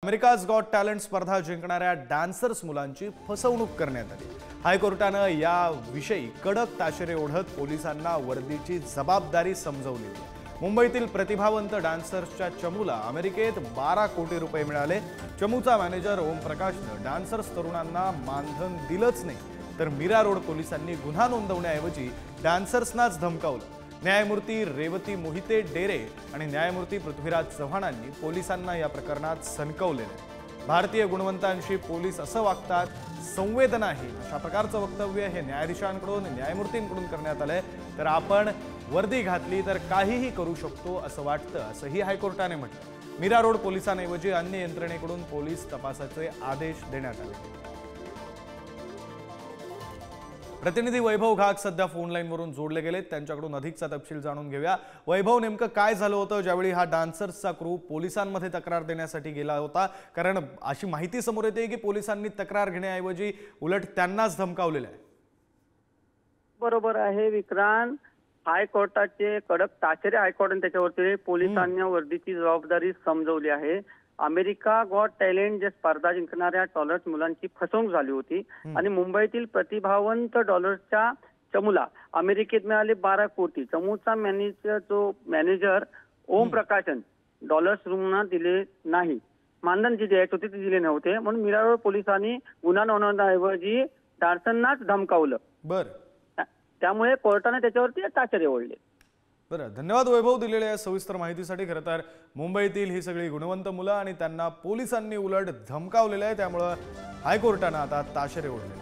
America's got talent स्पर्धा जिंकणाऱ्या dancers मुलांची फसवणूक करण्यात आली। हायकोर्टानं याविषयी कडक ताशेरे ओढत पोलिसांना वर्दीची जबाबदारी समजवली। मुंबईतील प्रतिभावंत डान्सर्सच्या चमूला अमेरिकेत 12 कोटी रुपये मिळाले। चमूचा मॅनेजर ओम प्रकाशने डान्सर्स तरुणांना मानधन दिलंच नाही, तर मीरा रोड पोलिसांनी गुन्हा नोंदवण्याऐवजी डान्सर्सनाच धमकावलं। न्यायमूर्ती रेवती मोहिते डेरे आणि न्यायमूर्ती पृथ्वीराज चव्हाणांनी पोलिसांना या प्रकरणात सनकवले। भारतीय गुणवंतांशी पोलीस असं वागतात, संवेदनाहीन अशा प्रकारचं वक्तव्य हे न्यायाधीशांकडून न्यायमूर्तींकडून करण्यात आलंय। तर आपण वर्दी घातली तर काहीही करू शकतो असं वाटतं, असंही हायकोर्टाने म्हटलं। मीरा रोड पोलिसांऐवजी अन्य यंत्रणेकडून पोलीस तपासाचे आदेश देण्यात आले। प्रतिनिधी वैभव घाग सध्या फोन लाईन वरून जोडले गेलेत, त्यांच्याकडून अधिकचा तपशील जाणून घेऊया। वैभव, नेमकं काय झालं होतं ज्यावेळी हा डान्सर्सचा क्रू पोलिसांमध्ये तक्रार देण्यासाठी गेला होता? कारण अशी माहिती समोर येते की पोलिसांनी तक्रार घेण्याऐवजी उलट त्यांनाच धमकावलेलं आहे। बरोबर आहे विक्रांत, हायकोर्टाचे कडक ताशेरे हायकोर्टाने त्याच्यावरती पोलिसांना वर्दीची जबाबदारी समजवली आहे। अमेरिका गॉट टॅलेंट जे स्पर्धा जिंकणाऱ्या डॉलर्स मुलांची फसवणूक झाली होती आणि मुंबईतील प्रतिभावंत डॉलर्सच्या चमूला अमेरिकेत मिळाले 12 कोटी। चमूचा मॅनेजर ओम प्रकाशन डॉलर्स रुग्णांना दिले नाही, मानधन जे द्यायचे होते ते दिले नव्हते, म्हणून मीरा रोड पोलिसांनी गुन्हा नोंदवण्याऐवजी डान्सर्सनाच धमकावलं। त्यामुळे कोर्टाने त्याच्यावरती ताशेरे ओढले। बरं, धन्यवाद वैभव दिलेल्या सविस्तर माहितीसाठी। खरं तर मुंबईतील ही सगळी गुणवंत मुलं आणि त्यांना पोलिसांनी उलट धमकावलेलं आहे, त्यामुळे हायकोर्टाने आता ताशेरे ओढले।